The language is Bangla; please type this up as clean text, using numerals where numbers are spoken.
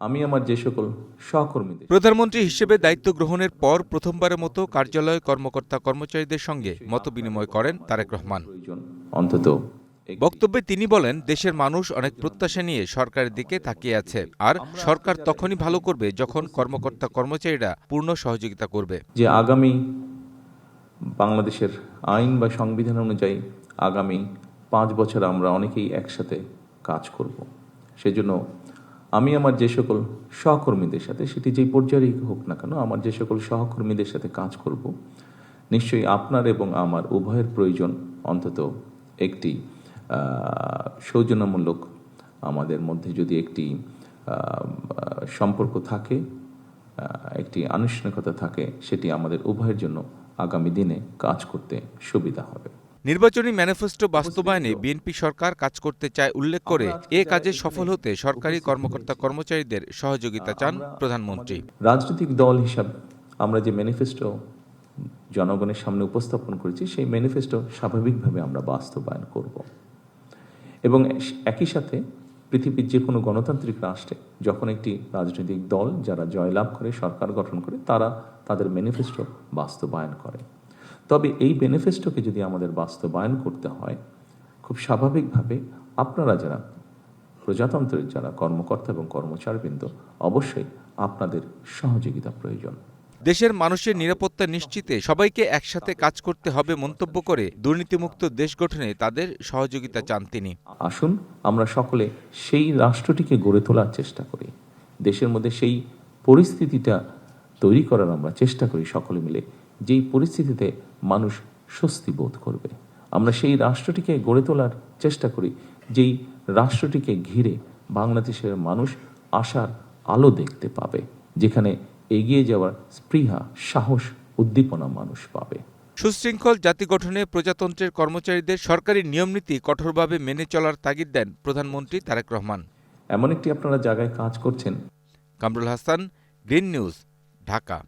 আমি আমার যে সকল সহকর্মীদের প্রধানমন্ত্রী হিসেবে দায়িত্ব গ্রহণের পর প্রথমবারের মতো কার্যালয় কর্মকর্তা কর্মচারীদের সঙ্গে মতবিনিময় করেন তারেক রহমান। প্রয়োজন অন্তত বক্তব্যে তিনি বলেন, দেশের মানুষ অনেক প্রত্যাশা নিয়ে সরকারের দিকে তাকিয়ে আছে, আর সরকার তখনই ভালো করবে যখন কর্মকর্তা কর্মচারীরা পূর্ণ সহযোগিতা করবে। যে আগামী বাংলাদেশের আইন বা সংবিধান অনুযায়ী আগামী 5 বছর আমরা অনেকেই একসাথে কাজ করব। সেজন্য আমি আমার যে সকল সহকর্মীদের সাথে, সেটি যেই পর্যায়েই হোক না কেন, আমার যে সকল সহকর্মীদের সাথে কাজ করব, নিশ্চয়ই আপনার এবং আমার উভয়ের প্রয়োজন অন্তত একটি সৌজন্যমূলক, আমাদের মধ্যে যদি একটি সম্পর্ক থাকে, একটি আনুষ্ঠানিকতা থাকে, সেটি আমাদের উভয়ের জন্য আগামী দিনে কাজ করতে সুবিধা হবে। নির্বাচনী ম্যানিফেস্টো বাস্তবায়নে বিএনপি সরকার কাজ করতে চায় উল্লেখ করে এ কাজে সফল হতে সরকারি কর্মকর্তা কর্মচারীদের সহযোগিতা চান প্রধানমন্ত্রী। রাজনৈতিক দল হিসাবে আমরা যে ম্যানিফেস্টো জনগণের সামনে উপস্থাপন করেছি, সেই ম্যানিফেস্টো স্বাভাবিকভাবে আমরা বাস্তবায়ন করব এবং একই সাথে পৃথিবীর যে কোনো গণতান্ত্রিক রাষ্ট্রে যখন একটি রাজনৈতিক দল যারা জয়লাভ করে সরকার গঠন করে, তারা তাদের ম্যানিফেস্টো বাস্তবায়ন করে। তবে এই ম্যানিফেস্টোকে যদি আমাদের বাস্তবায়ন করতে হয়, খুব স্বাভাবিকভাবে আপনারা যারা প্রজাতন্ত্রের যারা কর্মকর্তা এবং কর্মচারীবৃন্দ, অবশ্যই আপনাদের সহযোগিতা প্রয়োজন। দেশের মানুষের নিরাপত্তা নিশ্চিতে সবাইকে একসাথে কাজ করতে হবে মন্তব্য করে দুর্নীতিমুক্ত দেশ গঠনে তাদের সহযোগিতা চান তিনি। আসুন আমরা সকলে সেই রাষ্ট্রটিকে গড়ে তোলার চেষ্টা করি, দেশের মধ্যে সেই পরিস্থিতিটা তৈরি করার আমরা চেষ্টা করি সকলে মিলে, যেই পরিস্থিতিতে মানুষ স্বস্তি বোধ করবে। আমরা সেই রাষ্ট্রটিকে গড়ে তোলার চেষ্টা করি, যেই রাষ্ট্রটিকে ঘিরে বাংলাদেশের মানুষ আশার আলো দেখতে পাবে, যেখানে এগিয়ে যাওয়ার স্পৃহা, সাহস, উদ্দীপনা মানুষ পাবে। সুশৃঙ্খল জাতি গঠনে প্রজাতন্ত্রের কর্মচারীদের সরকারি নিয়মনীতি কঠোরভাবে মেনে চলার তাগিদ দেন প্রধানমন্ত্রী তারেক রহমান। এমন একটি আপনারা জায়গায় কাজ করছেন। Kamrul Hasan, green news, Dhaka.